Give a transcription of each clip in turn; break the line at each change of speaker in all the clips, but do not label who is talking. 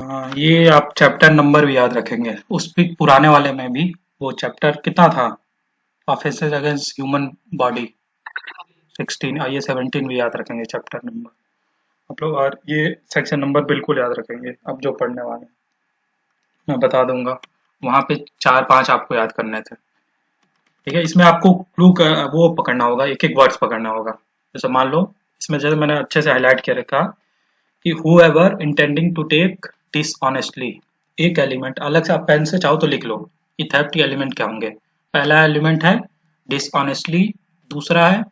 ये आप chapter number भी याद रखेंगे उस भी पुराने वाले में भी। वो चैप्टर कितना था? ऑफेंसेस अगेंस्ट ह्यूमन बॉडी 16, ये 17 भी याद रखेंगे चैप्टर नंबर आप लोग। और ये सेक्शन नंबर बिल्कुल याद रखेंगे अब जो पढ़ने वाले हैं। मैं बता दूंगा। वहां पे 4-5 आपको याद करने थे। ठीक है, इसमें आपको वो पकड़ना होगा, एक एक वर्ड्स पकड़ना होगा। जैसे मान लो, इसमें जैसे मैंने अच्छे से हाईलाइट किया रखा कि whoever intending to take dishonestly, एक एलिमेंट अलग से आप पेन से चाहो तो लिख लो कि थेफ्ट के एलिमेंट क्या होंगे। पहला एलिमेंट है डिसऑनेस्टली। दूसरा है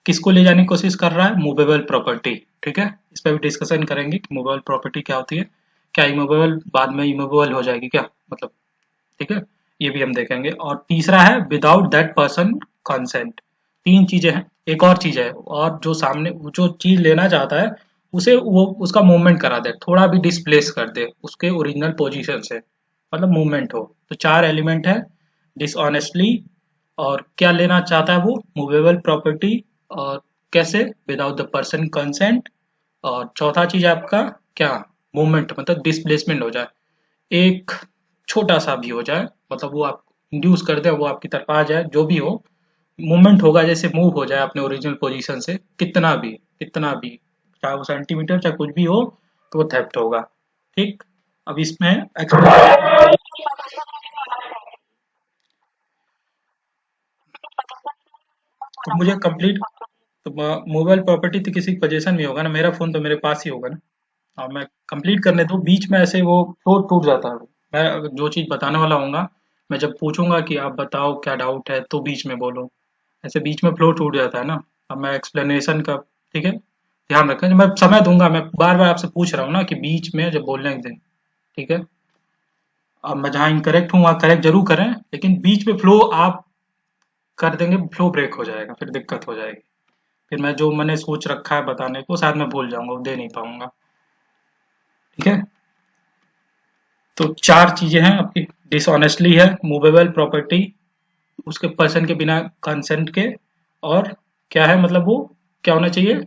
किसको ले जाने की कोशिश कर रहा है, मूवेबल प्रॉपर्टी। ठीक है, इस पर भी डिस्कशन करेंगे कि मूवेबल प्रॉपर्टी क्या होती है, क्या इमूवेबल बाद में इमूवेबल हो जाएगी क्या, मतलब। ठीक है, ये भी हम देखेंगे। और तीसरा है विदाउट दैट पर्सन कंसेंट। तीन चीजें हैं। एक और चीज है, और जो सामने वो जो चीज लेना चाहता है उसे वो उसका मूवमेंट करा दे, थोड़ा भी डिस्प्लेस कर दे उसके ओरिजिनल पोजीशन से, मतलब मूवमेंट हो। तो चार एलिमेंट है डिसऑनेस्टली, और क्या लेना चाहता है वो, मूवेबल प्रॉपर्टी, और कैसे, विदाउट द पर्सन कंसेंट। और चौथा चीज आपका क्या, मूवमेंट, मतलब डिस्प्लेसमेंट हो जाए, एक छोटा सा भी हो जाए, मतलब वो आप इंड्यूस कर दे, वो आपकी तरफ आ जाए, जो भी हो, मूवमेंट होगा, जैसे मूव हो जाए अपने ओरिजिनल पोजीशन से, कितना भी, चाहे वो सेंटीमीटर चाहे कुछ भी हो, तो वो थेफ्ट होगा। ठीक। अब इसमें एक्सप्लेन। तो मुझे कंप्लीट, तो मोबाइल प्रॉपर्टी तो किसी पोजीशन में होगा ना, मेरा फोन तो मेरे पास ही होगा ना। और मैं कंप्लीट करने दो, बीच में ऐसे वो टूट टूट जाता है। मैं जो चीज बताने वाला हूँ, मैं जब पूछूंगा कि आप बताओ क्या डाउट है, तो बीच में बोलो। ऐसे बीच में फ्लो टूट जाता है ना। अब मैं एक्सप्लेनेशन का, ठीक है, ध्यान रखें, मैं समय दूंगा, मैं बार बार आपसे पूछ रहा हूँ ना कि बीच में जब बोलने के दिन। ठीक है। अब मैं जहाँ इनकरेक्ट हूँ वहाँ करेक्ट जरूर करें, लेकिन बीच में फ्लो आप कर देंगे, फ्लो ब्रेक हो जाएगा, फिर दिक्कत हो जाएगी। फिर मैं जो मैंने सोच रखा है बताने को शायद मैं भूल जाऊंगा, दे नहीं पाऊंगा। ठीक है। तो चार चीजें हैं आपकी, डिसऑनेस्टली है, मूवेबल प्रॉपर्टी, उसके पर्सन के बिना कंसेंट के, और क्या है, मतलब वो क्या होना चाहिए,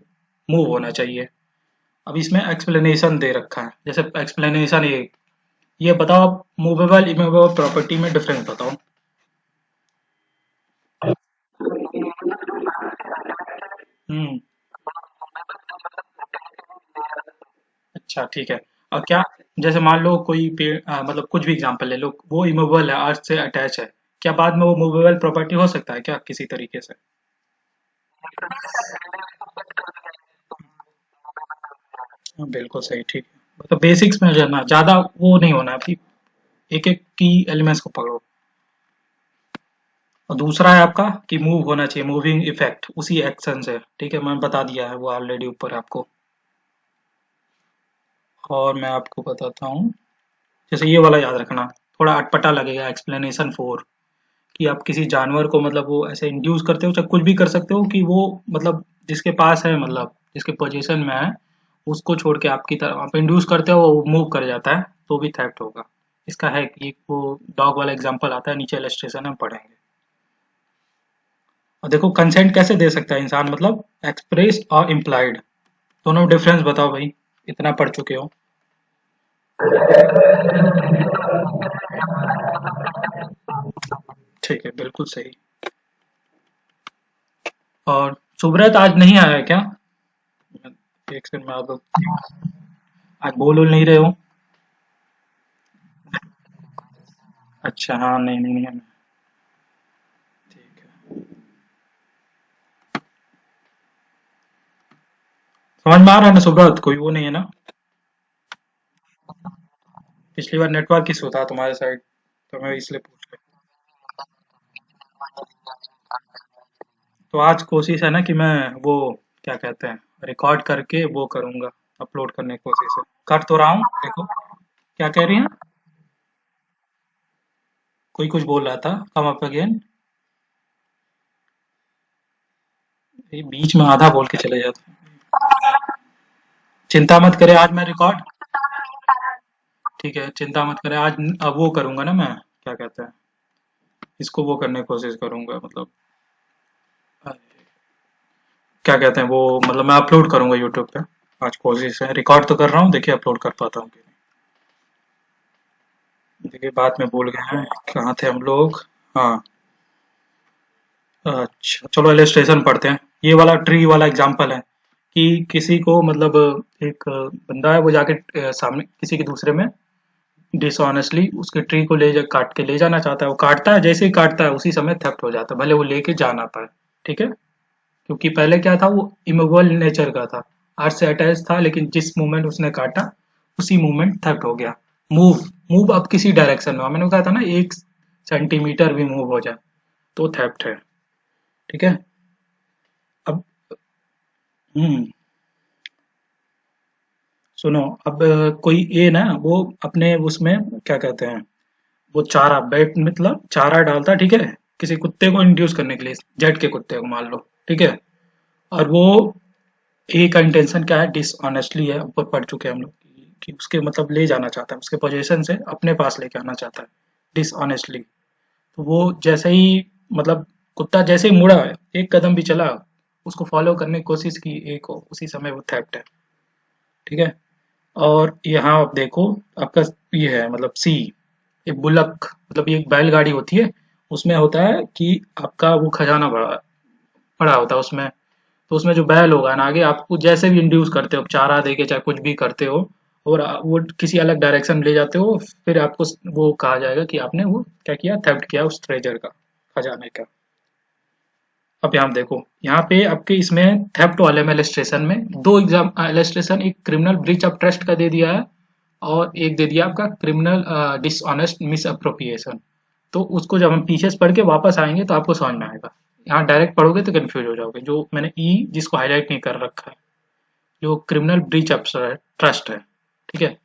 मूव होना चाहिए। अब इसमें एक्सप्लेनेशन दे रखा है, जैसे एक्सप्लेनेशन ये बताओ आप, मूवेबल इमूवेबल प्रॉपर्टी में डिफरेंस बताओ। हम्म। अच्छा ठीक है। और क्या, जैसे मान लो कोई पेड़, मतलब कुछ भी एग्जांपल ले लो, वो इमूवेबल है, अर्थ से अटैच है, क्या बाद में वो मूवेबल प्रॉपर्टी हो सकता है क्या किसी तरीके से? हाँ, बिल्कुल सही, ठीक है। मतलब बेसिक्स में रहना, ज्यादा वो नहीं होना है, एक एक की एलिमेंट्स को पकड़ो। और दूसरा है आपका कि मूव होना चाहिए, मूविंग इफेक्ट उसी एक्शन से। ठीक है, मैंने बता दिया है वो ऑलरेडी ऊपर आपको। और मैं आपको बताता हूँ, जैसे ये वाला याद रखना, थोड़ा अटपटा लगेगा, एक्सप्लेनेशन 4, कि आप किसी जानवर को, मतलब वो ऐसे इंड्यूस करते हो, चाहे कुछ भी कर सकते हो कि वो, मतलब जिसके पास है, मतलब जिसके पोजीशन में है, उसको छोड़ के आपकी तरफ आप इंड्यूस करते हो, वो मूव कर जाता है, तो भी थेफ्ट होगा। इसका है कि वो डॉग वाला एग्जांपल आता है नीचे, इलस्ट्रेशन में पढ़ेंगे। और देखो कंसेंट कैसे दे सकता है इंसान, मतलब एक्सप्रेस्ड और इम्प्लाइड, दोनों डिफरेंस बताओ भाई, इतना पढ़ चुके हो। ठीक है, बिल्कुल सही। और सुब्रत आज नहीं आया है क्या? एक सेकंड में, आप आज बोल नहीं रहे हो? अच्छा, हाँ, नहीं नहीं नहीं, ठीक है। समझ में आ रहा है ना सुब्रत, कोई वो नहीं है ना? पिछली बार नेटवर्क इशू था तुम्हारे साइड, तो मैं इसलिए पूछ रहा हूँ। तो आज कोशिश है ना कि मैं वो, क्या कहते हैं, रिकॉर्ड करके वो करूंगा, अपलोड करने की कोशिश है, कर तो रहा हूँ, देखो। क्या कह रही हैं? कोई कुछ बोल रहा था, कम अप अगेन। ये बीच में आधा बोल के चले जाते हैं। चिंता मत करें, आज मैं रिकॉर्ड, ठीक है, चिंता मत करें, आज अब वो करूंगा ना मैं, क्या कहते हैं, इसको वो करने की कोशिश करूंगा, मतलब क्या कहते हैं वो, मतलब मैं अपलोड करूंगा यूट्यूब पे। आज कोशिश है, रिकॉर्ड तो कर रहा हूँ, देखिए अपलोड कर पाता हूँ कि नहीं। देखिए बाद में भूल गए हैं कहाँ थे हम लोग। हाँ, अच्छा चलो इलस्ट्रेशन पढ़ते हैं। ये वाला ट्री वाला एग्जांपल है कि किसी को मतलब एक बंदा है, वो जाके सामने किसी के दूसरे में डिसऑनेस्टली उसके ट्री को काट के ले जाना चाहता है। वो काटता है, जैसे ही काटता है उसी समय थेफ्ट हो जाता है, भले वो लेके जा ना पाए। ठीक है, क्योंकि पहले क्या था, वो इमोबल नेचर का था, अर्थ से अटैच था, लेकिन जिस मोमेंट उसने काटा उसी मोमेंट थेफ्ट हो गया। मूव, मूव अब किसी डायरेक्शन में, मैंने कहा था ना 1 सेंटीमीटर भी मूव हो जाए तो थेफ्ट है। ठीक है, अब हम्म सुनो, अब कोई ए ना, वो अपने उसमें क्या कहते हैं, वो चारा बैट मतलब चारा डालता है, ठीक है, किसी कुत्ते को इंड्यूस करने के लिए, जेट के कुत्ते को मान लो। ठीक है, और वो ए का इंटेंशन क्या है, डिसऑनेस्टली है, ऊपर पढ़ चुके हैं हम लोग कि उसके मतलब ले जाना चाहता है, उसके पोजीशन से अपने पास लेके आना चाहता है डिसऑनेस्टली। तो वो जैसे ही मतलब कुत्ता जैसे ही मुड़ा, एक कदम भी चला, उसको फॉलो करने की कोशिश की ए को, उसी समय वो थेफ्ट है। ठीक है, और यहाँ आप देखो, आपका ये है मतलब सी, एक बुलक मतलब ये एक बैलगाड़ी होती है, उसमें होता है कि आपका वो खजाना भरा पड़ा होता है उसमें। तो उसमें जो बैल होगा ना, आगे आपको जैसे भी इंड्यूस करते हो, चारा दे के चाहे कुछ भी करते हो, और वो किसी अलग डायरेक्शन में ले जाते हो, फिर आपको वो कहा जाएगा कि आपने वो क्या किया, थेफ्ट किया उस ट्रेजर का, खजाने का। अब यहाँ देखो, यहाँ पे आपके इसमें थेफ्ट वाले में इलस्ट्रेशन में दो एग्जाम इलस्ट्रेशन, एक क्रिमिनल ब्रीच ऑफ ट्रस्ट का दे दिया है, और एक दे दिया आपका क्रिमिनल डिसऑनेस्ट मिस अप्रोप्रिएशन। तो उसको जब हम पीछे से पढ़ के वापस आएंगे तो आपको समझ में आएगा। यहाँ डायरेक्ट पढ़ोगे तो कंफ्यूज हो जाओगे। जो मैंने ई जिसको हाईलाइट नहीं कर रखा है, जो क्रिमिनल ब्रीच ऑफ ट्रस्ट है। ठीक है,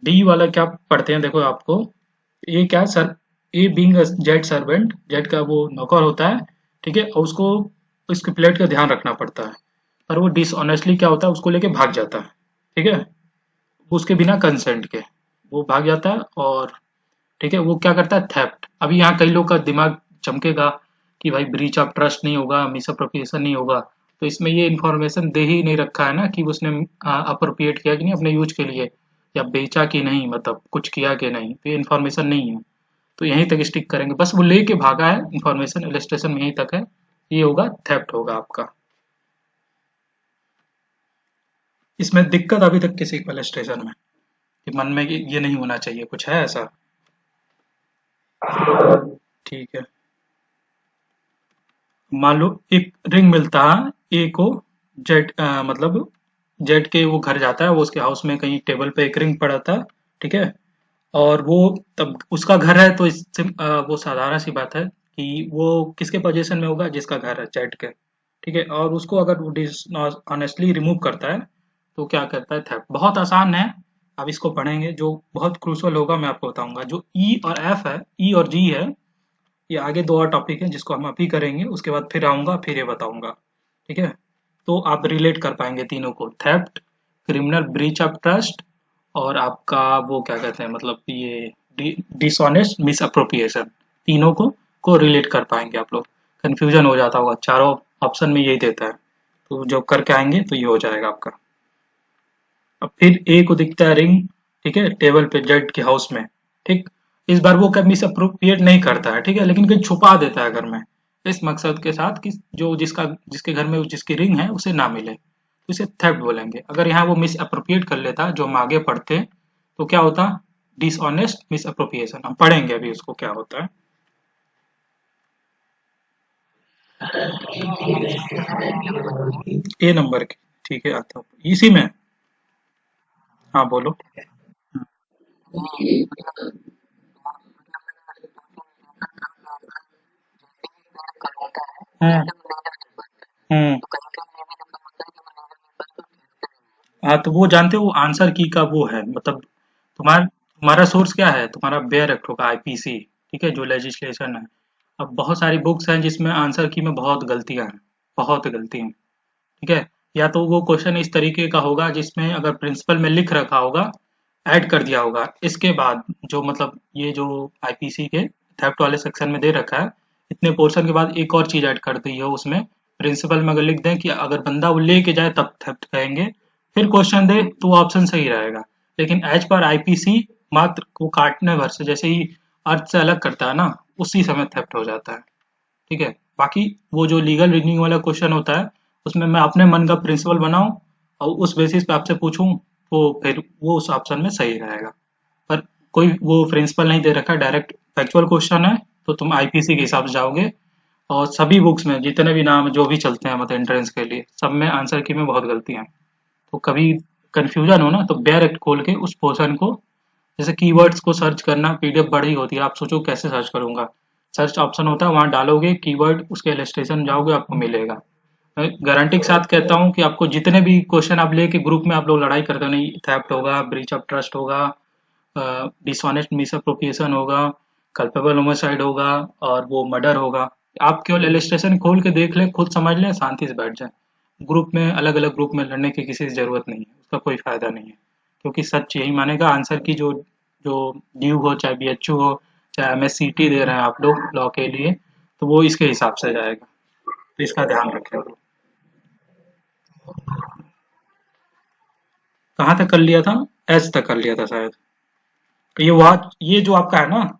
डी वाला क्या पढ़ते हैं देखो आपको, ए क्या sir, a being jet servant, jet का वो नौकर होता है। ठीक है, और उसको उसकी प्लेट का ध्यान रखना पड़ता है, पर वो डिसऑनेस्टली क्या होता है, उसको लेके भाग जाता है। ठीक है, उसके बिना कंसेंट के वो भाग जाता है, और ठीक है, वो क्या करता है, थेफ्ट। अभी यहाँ कई लोग का दिमाग चमकेगा कि भाई ब्रीच ऑफ ट्रस्ट नहीं होगा, मिसअप्रोप्रिएशन नहीं होगा, तो इसमें ये इन्फॉर्मेशन दे ही नहीं रखा है ना कि उसने अप्रोप्रिएट किया कि नहीं अपने यूज के लिए, या बेचा कि नहीं, मतलब कुछ किया कि नहीं, तो ये इन्फॉर्मेशन नहीं है। तो यहीं तक स्टिक करेंगे, बस वो लेके भागा है, इन्फॉर्मेशन इलस्ट्रेशन में यहीं तक है, ये होगा थेफ्ट होगा आपका। इसमें दिक्कत अभी तक किसी को इलस्ट्रेशन में कि मन में कि ये नहीं होना चाहिए, कुछ है ऐसा? ठीक है, मान लो एक रिंग मिलता है ए को, जेड मतलब जेड के वो घर जाता है, वो उसके हाउस में कहीं टेबल पे एक रिंग पड़ा था। ठीक है, और वो तब उसका घर है, तो इससे वो साधारण सी बात है कि वो किसके पोजीशन में होगा, जिसका घर है जेड के। ठीक है, और उसको अगर वो ऑनेस्टली रिमूव करता है तो क्या करता है, थेफ्ट। बहुत आसान है, अब इसको पढ़ेंगे, जो बहुत क्रूशियल होगा मैं आपको बताऊंगा। जो ई और एफ है, ई और जी है, ये आगे दो और टॉपिक है जिसको हम अभी करेंगे, उसके बाद फिर आऊंगा फिर ये बताऊंगा। ठीक है, तो आप रिलेट कर पाएंगे तीनों को, theft, criminal breach of trust, और आपका वो क्या कहते हैं, मतलब ये डिसऑनेस्ट मिस अप्रोप्रिएशन, तीनों को रिलेट कर पाएंगे आप लोग। कंफ्यूजन हो जाता होगा, चारों ऑप्शन में यही देता है, तो जब करके आएंगे तो ये हो जाएगा आपका। अब फिर ए को दिखता है रिंग, ठीक है, टेबल पे जेड के हाउस में। ठीक, इस बार वो कभी अप्रोप्रिएट नहीं करता है, ठीक है, लेकिन कहीं छुपा देता है घर में, इस मकसद के साथ कि जो जिसके घर में जिसकी रिंग है उसे ना मिले, तो इसे थेफ्ट बोलेंगे। अगर यहाँ वो मिस अप्रोप्रिएट कर लेता, जो हम आगे पढ़ते हैं, तो क्या होता, डिसऑनेस्ट मिस अप्रोप्रिएशन। हम पढ़ेंगे अभी उसको क्या होता है। ए नंबर की, ठीक है, आता हूँ इसी में। हाँ बोलो। हम्म हम्म हाँ, तो वो जानते हो, वो आंसर की का वो है, मतलब तुम्हारा सोर्स क्या है, तुम्हारा बेयर एक्ट होगा, आईपीसी। ठीक है, जो लेजिस्लेशन है। अब बहुत सारी बुक्स हैं जिसमें आंसर की में बहुत गलतियां हैं, बहुत गलती हैं। ठीक है, या तो वो क्वेश्चन इस तरीके का होगा जिसमें अगर प्रिंसिपल में लिख रखा होगा, ऐड कर दिया होगा, इसके बाद जो मतलब ये जो आईपीसी के थेफ्ट वाले सेक्शन में दे रखा है, इतने पोर्शन के बाद एक और चीज ऐड कर दी है उसमें। प्रिंसिपल में अगर लिख दें कि अगर बंदा वो लेके जाए तब थेफ्ट कहेंगे, फिर क्वेश्चन दे तो वो ऑप्शन सही रहेगा। लेकिन एज पर आईपीसी मात्र वो काटने भर से जैसे ही अर्थ से अलग करता है ना, उसी समय थेफ्ट हो जाता है। ठीक है, बाकी वो जो लीगल रीजनिंग वाला क्वेश्चन होता है, उसमें मैं अपने मन का प्रिंसिपल बनाऊं और उस बेसिस पे आपसे पूछूं, तो फिर वो उस ऑप्शन में सही रहेगा। पर कोई वो प्रिंसिपल नहीं दे रखा, डायरेक्ट फैक्चुअल क्वेश्चन है, तो तुम आईपीसी के हिसाब से जाओगे। और सभी बुक्स में जितने भी नाम जो भी चलते हैं मतलब एंट्रेंस के लिए, सब में आंसर की में बहुत गलतियां हैं। तो कभी कंफ्यूजन हो ना, तो डायरेक्ट खोल के उस पोर्शन को, जैसे कीवर्ड्स को सर्च करना, पीडीएफ बड़ी होती है, आप सोचो कैसे सर्च करूंगा। सर्च ऑप्शन होता है, वहां डालोगे कीवर्ड, उसके इलस्ट्रेशन जाओगे, आपको मिलेगा। मैं गारंटी के साथ कहता हूँ कि आपको जितने भी क्वेश्चन आप लेके ग्रुप में आप लोग लड़ाई करते हो, नहीं थेफ्ट होगा, ब्रीच ऑफ ट्रस्ट होगा, डिसऑनेस्ट मिसअप्रोप्रिएशन होगा, कल्पेबल होमिसाइड होगा, और वो मर्डर होगा, आप केवल इलस्ट्रेशन खोल के देख लें, खुद समझ लें, शांति से बैठ जाएं। ग्रुप में, अलग अलग ग्रुप में लड़ने की किसी की जरूरत नहीं है, उसका कोई फायदा नहीं है। क्योंकि सच यही मानेगा, आंसर की जो जो ड्यू हो, चाहे बीएचयू हो, चाहे एमएससीटी दे रहे हैं आप लोग लॉ के लिए, तो वो इसके हिसाब से जाएगा। तो इसका ध्यान रखें आप लोग। कहाँ तक कर लिया था? एच तक कर लिया था शायद। तो ये जो आपका है ना,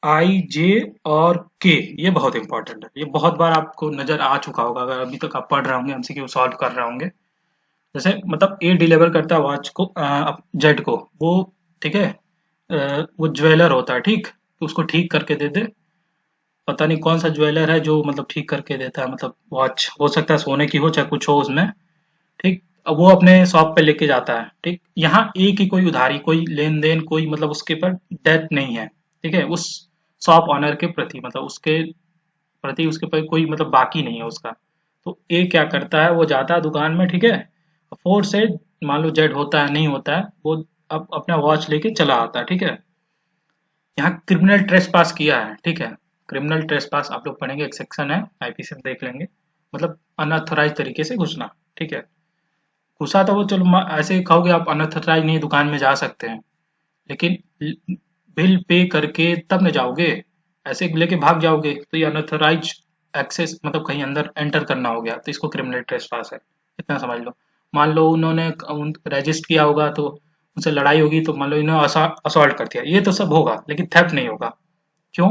आई जे और के, ये बहुत इंपॉर्टेंट है। ये बहुत बार आपको नजर आ चुका होगा, अगर अभी तक आप पढ़ रहे होंगे, एमसीक्यू सॉल्व कर रहे होंगे। जैसे मतलब ए डिलीवर करता है वॉच को, जेड को, वो, ठीक है, वो ज्वेलर होता है, ठीक, तो उसको ठीक करके दे दे। पता नहीं कौन सा ज्वेलर है जो मतलब ठीक करके देता है, मतलब वॉच हो सकता है सोने की हो चाहे कुछ हो उसमें, ठीक। अब वो अपने शॉप पे लेके जाता है, ठीक, यहाँ एक ही कोई उधारी, कोई लेन देन, कोई मतलब उसके पर डेट नहीं है, ठीक है, उस शॉप ऑनर के प्रति, मतलब उसके प्रति उसके पर कोई मतलब बाकी नहीं है उसका। तो ए क्या करता है, वो जाता है दुकान में, ठीक है, फोर से, मान लो जेड होता है नहीं होता है, वो अब अपना वॉच लेके चला आता है, ठीक है। यहाँ क्रिमिनल ट्रेसपास किया है, ठीक है। क्रिमिनल ट्रेसपास आप लोग पढ़ेंगे, एक सेक्शन है आईपीसी में, देख लेंगे। मतलब अनऑथराइज तरीके से घुसना, ठीक है। घुसा तो वो चलो, ऐसे ही कहोगे आप, अनऑथराइज नहीं, दुकान में जा सकते हैं, लेकिन बिल पे करके तब न जाओगे, ऐसे लेके भाग जाओगे तो ये अनऑथराइज एक्सेस, मतलब कहीं अंदर एंटर करना हो गया, तो इसको क्रिमिनल ट्रेसपास है। इतना समझ लो। मान लो उन्होंने रजिस्टर किया होगा, तो उनसे लड़ाई होगी, तो मान लो इन्होंने असॉल्ट कर दिया, ये तो सब होगा, लेकिन थेफ्ट नहीं होगा। क्यों?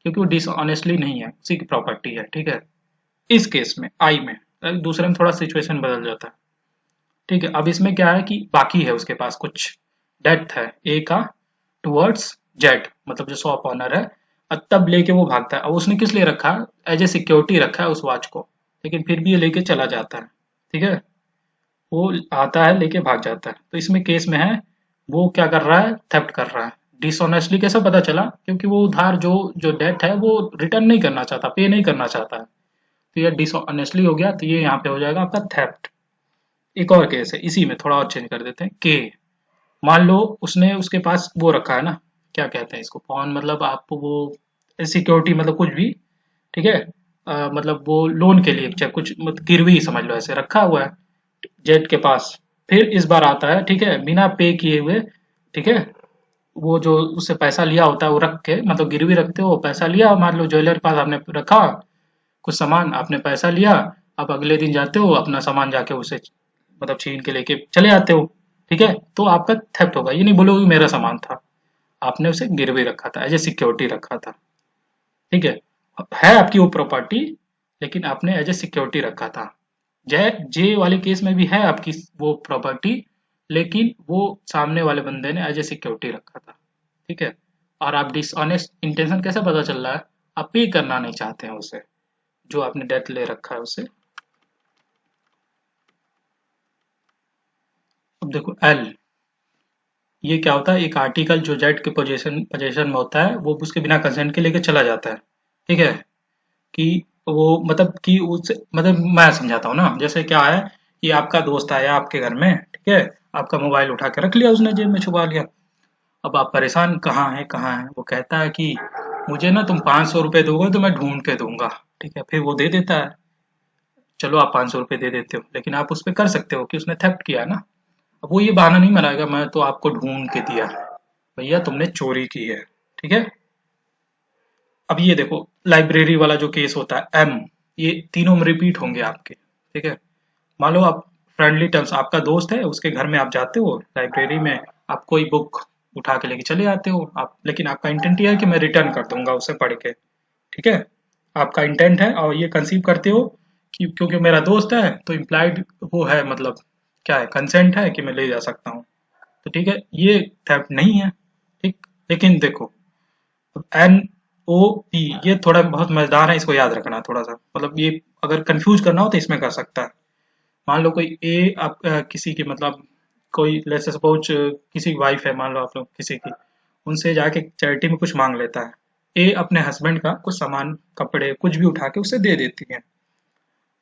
क्योंकि वो डिसऑनेस्टली नहीं है, उसी की प्रॉपर्टी है, ठीक है। इस केस में आई में, दूसरे में थोड़ा सिचुएशन बदल जाता है, ठीक है। अब इसमें क्या है कि बाकी है उसके पास कुछ डेप्थ है ए का टुवर्ड्स जेड, मतलब जो शॉप ऑनर है, और तब लेके वो भागता है। अब उसने किस लिए रखा, एज ए सिक्योरिटी रखा है उस वॉच को, लेकिन फिर भी ये लेके चला जाता है, ठीक है। वो आता है लेके भाग जाता है, तो इसमें केस में है, वो क्या कर रहा है, थेफ्ट कर रहा है। डिसऑनेस्टली कैसे पता चला, क्योंकि वो उधार जो जो डेट है वो रिटर्न नहीं करना चाहता, पे नहीं करना चाहता है, तो ये डिसऑनेस्टली हो गया, तो ये यहाँ पे हो जाएगा आपका थेफ्ट। एक और केस है इसी में, थोड़ा और चेंज कर देते हैं, के, मान लो उसने उसके पास वो रखा है ना, क्या कहते हैं इसको, पॉन, मतलब आपको वो सिक्योरिटी, मतलब कुछ भी, ठीक है, मतलब वो लोन के लिए चाहे कुछ, मतलब गिरवी समझ लो, ऐसे रखा हुआ है जेड के पास। फिर इस बार आता है, ठीक है, बिना पे किए हुए, ठीक है, वो जो उससे पैसा लिया होता है वो रख के, मतलब गिरवी रखते हो, पैसा लिया, मान लो ज्वेलर के पास आपने रखा कुछ सामान, आपने पैसा लिया, अब अगले दिन जाते हो अपना सामान जाके उसे मतलब छीन के लेके चले आते हो, ठीक है, तो आपका थेफ्ट होगा। ये नहीं बोलोगे मेरा सामान था, आपने उसे गिरवी रखा था, एज ए सिक्योरिटी रखा था, ठीक है आपकी वो प्रॉपर्टी, लेकिन आपने एज ए सिक्योरिटी रखा था। जे जे वाले केस में भी है आपकी वो प्रॉपर्टी, लेकिन वो सामने वाले बंदे ने एज ए सिक्योरिटी रखा था, ठीक है। और आप डिसऑनेस्ट इंटेंशन कैसे पता चल रहा है, आप पे करना नहीं चाहते हैं उसे, जो आपने डेट ले रखा है उसे। अब देखो एल, ये क्या होता है, एक आर्टिकल जो जेड के पोजीशन पोजीशन में होता है, वो उसके बिना कंसेंट के लेके चला जाता है, ठीक है। कि वो मतलब कि उस मतलब मैं समझाता हूँ ना, जैसे क्या है कि आपका दोस्त आया आपके घर में, ठीक है, आपका मोबाइल उठा के रख लिया उसने, जेब में छुपा लिया। अब आप परेशान, कहाँ है कहाँ है, वो कहता है कि मुझे ना तुम 500 रुपये दोगे तो मैं ढूंढ के दूंगा, ठीक है, फिर वो दे देता है। चलो आप 500 रुपये दे देते हो, लेकिन आप उस पर कर सकते हो कि उसने थेफ्ट किया है ना। अब वो ये बहाना नहीं बनाएगा, मैं तो आपको ढूंढ के दिया है, भैया तुमने चोरी की है, ठीक है। अब ये देखो लाइब्रेरी वाला जो केस होता है एम, ये तीनों में रिपीट होंगे आपके, ठीक है। मान लो आप फ्रेंडली टर्म्स, आपका दोस्त है, उसके घर में आप जाते हो लाइब्रेरी में, आप कोई बुक उठा के लेके चले आते हो आप, लेकिन आपका इंटेंट ये है कि मैं रिटर्न कर दूंगा उसे पढ़ के, ठीक है। आपका इंटेंट है और ये कंसीव करते हो कि क्योंकि मेरा दोस्त है तो इम्प्लाइड वो है, मतलब क्या है, कंसेंट है कि मैं ले जा सकता हूँ, तो ठीक है, ये थेफ्ट नहीं है, ठीक। लेकिन देखो, एन ओ पी ये थोड़ा बहुत मजेदार है, इसको याद रखना थोड़ा सा, मतलब ये अगर कंफ्यूज करना हो तो इसमें कर सकता है। मान लो कोई ए, आप किसी की मतलब कोई लेट्स सपोज किसी की वाइफ है, मान लो आप लोग किसी की, उनसे जाके चैरिटी में कुछ मांग लेता है। ए अपने हस्बैंड का कुछ सामान, कपड़े, कुछ भी उठा के उसे दे देती है,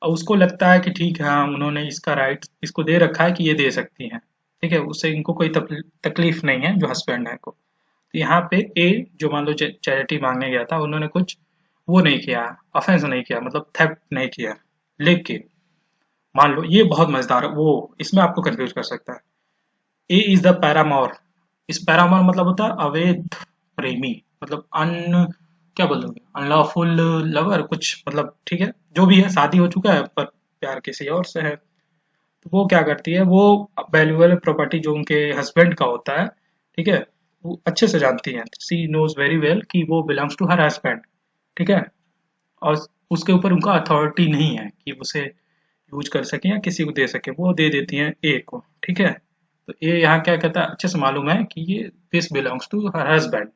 और उसको लगता है कि ठीक है, हाँ उन्होंने इसका राइट इसको दे रखा है कि ये दे सकती हैं, ठीक है, उससे इनको कोई तकलीफ नहीं है जो हस्बैंड है को। तो यहाँ पे ए जो मान लो चैरिटी मांगने गया था, उन्होंने कुछ वो नहीं किया, ऑफेंस नहीं किया, मतलब थेफ्ट नहीं किया, लेकिन मान लो ये बहुत मजेदार है, वो इसमें आपको कंफ्यूज कर सकता है। ए इज द पैरामोर, इस पैरामोर मतलब होता है अवैध प्रेमी, मतलब क्या बोलोगे, अनलॉफुल लवर कुछ, मतलब ठीक है, जो भी है, शादी हो चुका है पर प्यार किसी और से है। तो वो क्या करती है, वो वैल्यूएबल प्रॉपर्टी जो उनके हस्बैंड का होता है, ठीक है, वो अच्छे से जानती है, सी नोज वेरी वेल कि वो बिलोंग्स टू हर हस्बैंड, ठीक है, और उसके ऊपर उनका अथॉरिटी नहीं है कि उसे यूज कर सके या किसी को दे सके, वो दे देती हैं ए को, ठीक है। तो ए यहाँ क्या कहता है, अच्छे से मालूम है कि ये this belongs to her husband,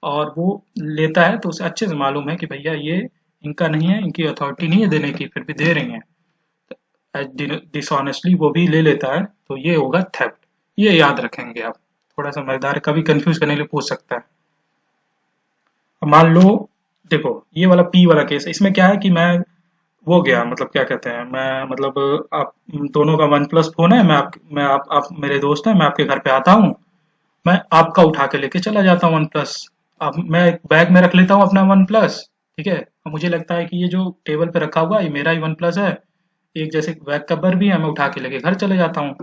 और वो लेता है तो उसे अच्छे से मालूम है कि भैया ये इनका नहीं है, इनकी अथॉरिटी नहीं है देने की, फिर भी दे रही हैं, डिसऑनेस्टली वो भी ले लेता है, तो ये होगा थेफ्ट। ये याद रखेंगे आप, थोड़ा सा मजेदार है, कभी कंफ्यूज करने के लिए पूछ सकता है। अब मान लो, देखो ये वाला पी वाला केस है, इसमें क्या है कि मैं वो गया, मतलब क्या कहते हैं, मैं मतलब आप दोनों का वन प्लस फोन है, आप मेरे दोस्त हैं, मैं आपके घर पे आता हूँ, मैं आपका उठा के लेके चला जाता हूँ वन प्लस, अब मैं एक बैग में रख लेता हूँ अपना वन प्लस, ठीक है, और मुझे लगता है कि ये जो टेबल पे रखा हुआ है ये मेरा ही वन प्लस है, एक जैसे बैक कवर भी है, मैं उठा के लेके घर चले जाता हूँ।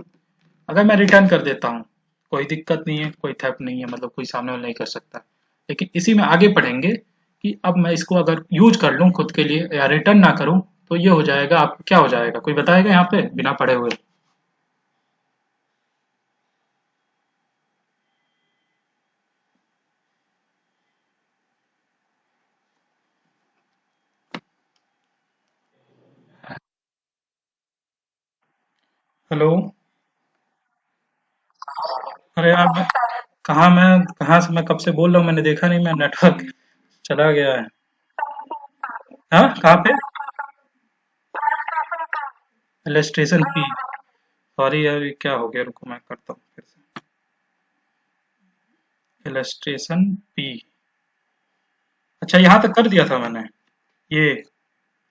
अगर मैं रिटर्न कर देता हूँ, कोई दिक्कत नहीं है, कोई थेफ्ट नहीं है, मतलब कोई सामने वाला नहीं कर सकता। लेकिन इसी में आगे पढ़ेंगे कि अब मैं इसको अगर यूज कर लूँ खुद के लिए या रिटर्न ना करूँ, तो ये हो जाएगा, आप क्या हो जाएगा, कोई बताएगा यहाँ पे बिना पढ़े हुए। हेलो। अरे यार कहाँ से मैं कब से बोल रहा हूँ, मैंने देखा नहीं, मैं नेटवर्क चला गया है। हाँ कहाँ पे, इलस्ट्रेशन पी, सॉरी यार ये क्या हो गया, रुको मैं करता हूँ फिर से। इलस्ट्रेशन पी, अच्छा यहाँ तक कर दिया था मैंने, ये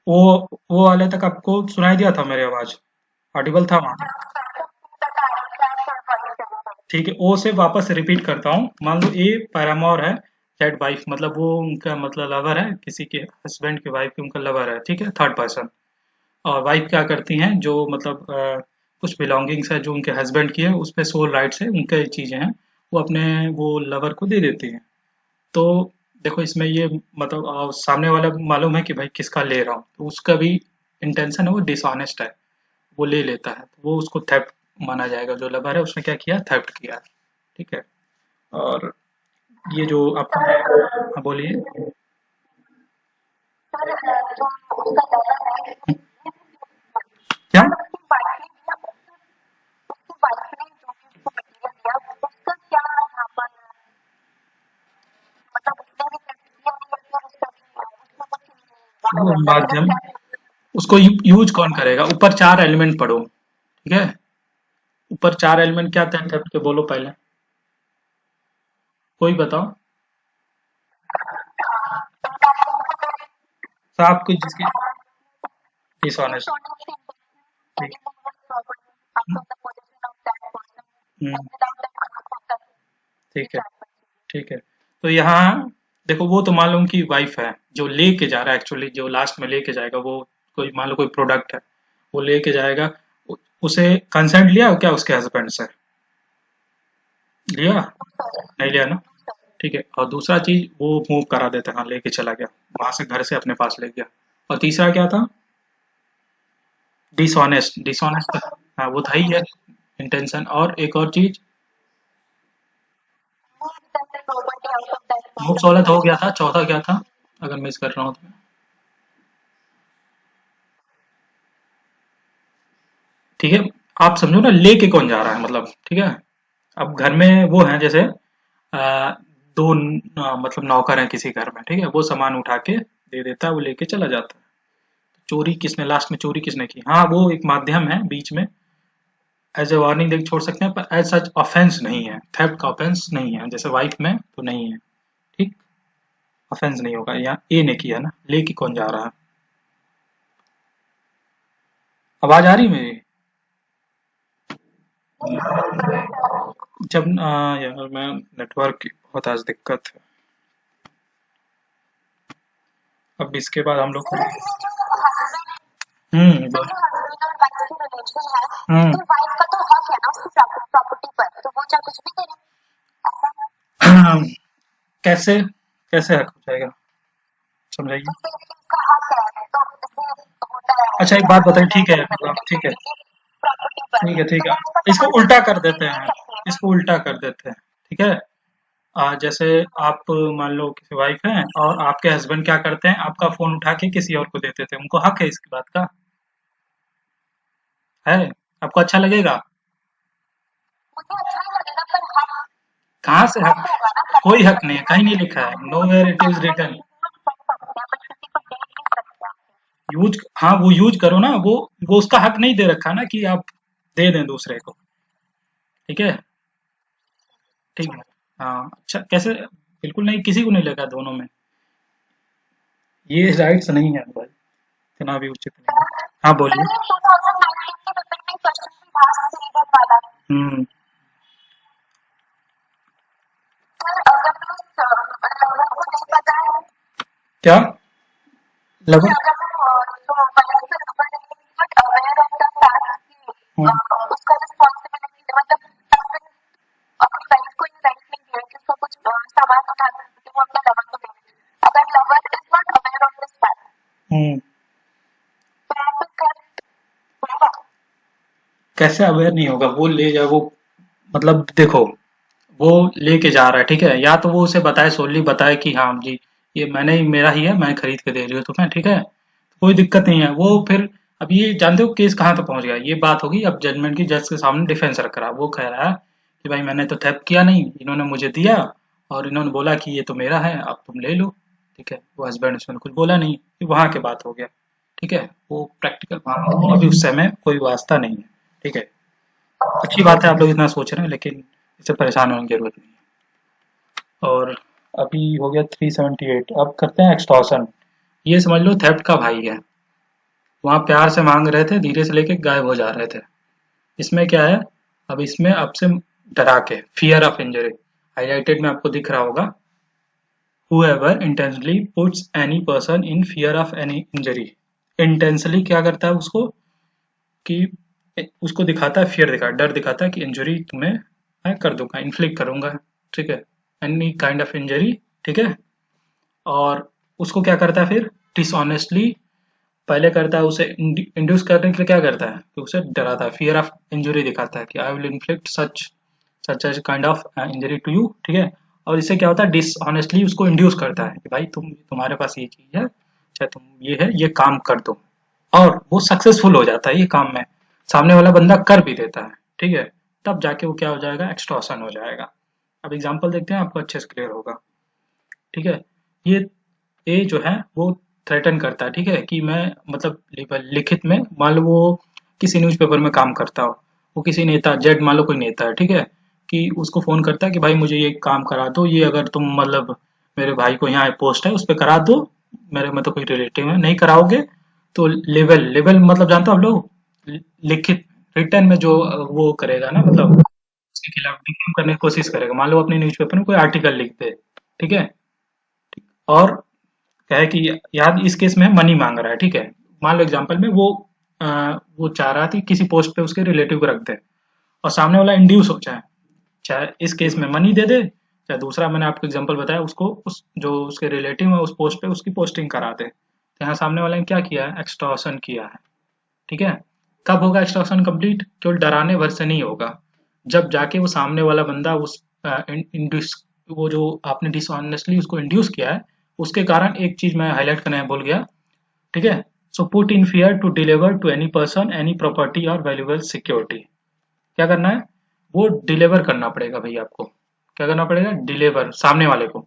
वो वो वाले तक आपको सुनाई दिया था मेरी आवाज, ऑडिबल था वहाँ। ठीक है, ओ से वापस रिपीट करता हूँ, मान लो ए पैरामोर है, दैट वाइफ मतलब वो उनका मतलब लवर है, किसी के हस्बैंड की वाइफ की उनका लवर है, ठीक है, थर्ड पर्सन। और वाइफ क्या करती हैं, जो मतलब कुछ बिलोंगिंग्स है जो उनके हस्बैंड की है, उस पे सोल राइट्स है, उनके चीजें हैं, वो अपने वो लवर को दे देती हैं। तो देखो इसमें ये मतलब सामने वाला को मालूम है कि भाई किसका ले रहा हूँ, तो उसका भी इंटेंशन है वो डिसऑनेस्ट है, वो ले लेता है, तो वो उसको थेफ्ट माना जाएगा, जो लवर है उसने क्या किया, थेफ्ट किया, ठीक है। और ये जो आपका, हाँ, बोलिए। क्या, वो माध्यम, उसको यूज कौन करेगा, ऊपर चार एलिमेंट पढ़ो, ठीक है, ऊपर चार एलिमेंट क्या थे थेफ्ट के, बोलो पहले, कोई बताओ। साफ कुछ जिसकी डिसऑनेस्ट, ठीक, हम्म, ठीक है, ठीक है। तो यहाँ देखो, वो तो मान लो उनकी वाइफ है, जो लेके जा रहा है, एक्चुअली जो लास्ट में लेके जाएगा, वो कोई मान लो कोई प्रोडक्ट है, वो लेके जाएगा, उसे कंसेंट लिया क्या उसके हस्बैंड से, लिया, नहीं लिया ना, ठीक है। और दूसरा चीज वो मूव करा देता है, हाँ लेके चला गया, वहां से घर से अपने पास ले गया। और तीसरा क्या था, डिसऑनेस्ट, डिसऑनेस्ट, हाँ वो था ही है, इंटेंशन, और एक और चीज, मूव वाला तो हो गया था, चौथा क्या था अगर मिस कर रहा हूँ तो? ठीक है, आप समझो ना लेके कौन जा रहा है मतलब, ठीक है। अब घर में वो है जैसे दो मतलब नौकर है किसी घर में, ठीक है, वो सामान उठा के दे देता है, वो लेके चला जाता है। चोरी किसने लास्ट में चोरी किसने की, हाँ वो एक माध्यम है बीच में, एज ए वार्निंग देके छोड़ सकते हैं, पर एज सच ऑफेंस नहीं है, थेफ्ट का ऑफेंस नहीं है, जैसे वाइफ में तो नहीं है। ठीक, ऑफेंस नहीं होगा, यहाँ ए ने किया ना, लेके कौन जा रहा है। आवाज आ रही मेरी? जब यार मैं नेटवर्क की बहुत आज दिक्कत है। अब इसके बाद हम लोग बोल। हम्म कैसे कैसे हक हो जाएगा, समझाइए। अच्छा एक बात बताइए, ठीक है मतलब, ठीक है ठीक है ठीक है, इसको उल्टा कर देते हैं, इसको उल्टा कर देते हैं, ठीक है। जैसे आप मान लो किसी वाइफ है और आपके हस्बैंड क्या करते हैं, आपका फोन उठा के किसी और को दे देते हैं, उनको हक है इसकी बात का, है? आपको अच्छा लगेगा? कहाँ से हक, कोई हक नहीं है, कहीं नहीं लिखा है, nowhere it is written. Use, हाँ वो यूज करो ना, वो उसका हक नहीं दे रखा ना कि आप दे दें दूसरे को, ठीक है। ठीक है, हाँ अच्छा कैसे, बिल्कुल नहीं, किसी को नहीं लगा दोनों में, ये राइट्स नहीं है भाई, इतना भी उचित नहीं है। हाँ बोलिए। हम्म। क्या लगन? हम्म, हम्म, कैसे अवेयर नहीं होगा, वो ले जाए वो, मतलब देखो, वो लेके जा रहा है, ठीक है, या तो वो उसे बताए, सोली बताए कि हाँ जी ये मैंने, मेरा ही है, मैं खरीद के दे रही हूँ तुम्हें, ठीक है, कोई दिक्कत नहीं है। वो फिर, अब ये जानते हो केस कहाँ तक पहुंच गया, ये बात होगी अब जजमेंट की, जज के सामने डिफेंस रख रहा है, वो कह रहा है कि भाई मैंने तो थेफ्ट किया नहीं, इन्होंने मुझे दिया और इन्होंने बोला कि ये तो मेरा है, अब तुम ले लो, ठीक है। वो हस्बैंड उसमें कुछ बोला नहीं, फिर वहां के बात हो गया, ठीक है, वो प्रैक्टिकल वहां अभी उस समय कोई वास्ता नहीं है, ठीक है। अच्छी बात है आप लोग इतना सोच रहे हैं, लेकिन इससे परेशान होने की जरूरत नहीं है। और अभी हो गया 378, अब करते हैं एक्सटॉर्शन। ये समझ लो थेफ्ट का भाई है, वहाँ प्यार से मांग रहे थे, धीरे से लेके गायब हो जा रहे थे। इसमें क्या है, अब इसमें आपसे डरा के, फियर ऑफ इंजरी, हाईलाइटेड में आपको दिख रहा होगा, whoever intentionally puts any person in fear of any injury। Intentionally क्या करता है उसको, कि उसको दिखाता है, फियर दिखा, डर दिखाता है कि इंजरी तुम्हें मैं कर दूंगा, इन्फ्लिक्ट करूंगा, ठीक है, एनी काइंड ऑफ इंजरी, ठीक है। और उसको क्या करता है फिर, डिसऑनेस्टली पहले करता है, उसे इंड्यूस करने के लिए क्या करता है कि उसे डराता है, फियर ऑफ इंजरी दिखाता है कि I will inflict such such as kind of injury to you, ठीक है। और इससे क्या होता है, डिसऑनेस्टली उसको इंड्यूस करता है कि भाई तुम्हारे पास ये चीज है, चाहे तुम ये है, ये काम कर दो, और वो सक्सेसफुल हो जाता है ये काम में, सामने वाला बंदा कर भी देता है, ठीक है। तब जाके वो क्या हो जाएगा, एक्सटॉर्शन हो जाएगा। अब एग्जांपल देखते हैं, आपको अच्छे से क्लियर होगा, ठीक है। ये ए जो है वो थ्रेटन करता है, ठीक है, कि मैं मतलब लिखित में, मान लो वो किसी न्यूज़पेपर में काम करता हो, वो किसी नेता, जेड मान लो कोई नेता है, ठीक है, कि उसको फोन करता है कि भाई मुझे ये काम करा दो, ये अगर तुम मतलब मेरे भाई को यहाँ पोस्ट है उस पर करा दो, मेरे में तो कोई रिलेटिव है, नहीं कराओगे तो लेवल लेवल मतलब जानते हो आप लोग, लिखित रिटर्न में जो वो करेगा ना, मतलब उसके खिलाफ डिफेम करने की कोशिश करेगा, मान लो अपने न्यूज़पेपर में कोई आर्टिकल लिख दे, ठीक है। और क्या है कि याद इस केस में मनी मांग रहा है, ठीक है, मान लो एग्जांपल में वो चाह रहा था किसी पोस्ट पे उसके रिलेटिव को रख दे, और सामने वाला इंड्यूस हो जाए, चाहे इस केस में मनी दे दे, चाहे दूसरा मैंने आपको एग्जांपल बताया, उसको उस जो उसके रिलेटिव है उस पोस्ट पे उसकी पोस्टिंग करा दे, तो यहाँ सामने वाले ने क्या किया है, एक्सटॉर्शन किया है, ठीक है। कब होगा एक्सटॉर्शन कंप्लीट, केवल डराने भर से नहीं होगा, जब जाके वो सामने वाला बंदा उस इंड्यूस वो जो आपने डिसऑनेस्टली उसको इंड्यूस किया है, उसके कारण एक चीज मैं हाईलाइट करना भूल गया। ठीक है, so put in fear to deliver to any person any property और वैल्यूएबल सिक्योरिटी। क्या करना है, वो डिलीवर करना पड़ेगा भैया आपको। क्या करना पड़ेगा, डिलीवर सामने वाले को,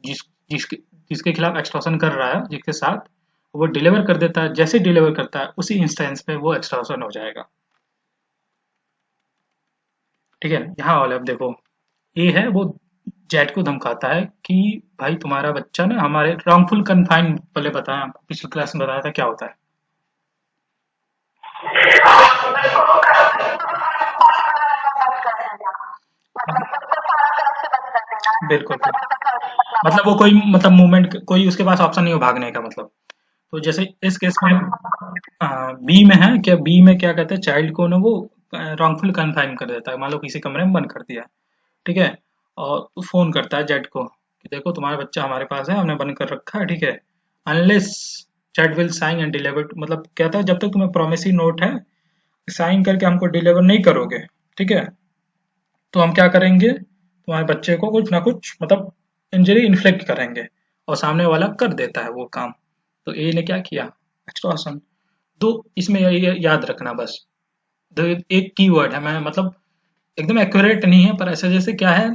जिस जिसके जिसके खिलाफ एक्सटॉर्शन कर रहा है, जिसके साथ वो डिलीवर कर देता है, जैसे डिलीवर करता है उसी इंस्टेंस पे वो एक्सटॉर्शन हो जाएगा। ठीक है, यहाँ वाले अब देखो, ए है वो जेट को धमकाता है कि भाई तुम्हारा बच्चा ना हमारे रॉन्गफुल कन्फाइन, पहले बताया आपको पिछली क्लास में बताया था क्या होता है। बिल्कुल मतलब वो कोई मतलब मूवमेंट, कोई उसके पास ऑप्शन नहीं हो भागने का मतलब। तो जैसे इस केस में बी में है क्या, बी में क्या कहते हैं, चाइल्ड को ना वो रॉन्गफुल कन्फाइन कर देता है, मान लो किसी कमरे में बंद कर दिया। ठीक है, और फोन करता है जेट को कि देखो तुम्हारा बच्चा हमारे पास है, हमने बंद कर रखा है। ठीक है, unless Z will sign and deliver, मतलब कहता है जब तक तुम्हें प्रोमिसरी नोट है, साइन करके हमको डिलीवर नहीं करोगे, ठीक है, तो हम क्या करेंगे, तुम्हारे बच्चे को कुछ ना कुछ मतलब इंजरी इन्फ्लिक्ट करेंगे। और सामने वाला कर देता है वो काम। तो ए ने क्या किया, एक्सटॉर्शन। तो इसमें ये याद रखना बस, तो एक कीवर्ड है, मैं मतलब एकदम एक्यूरेट नहीं है, पर ऐसे जैसे क्या है,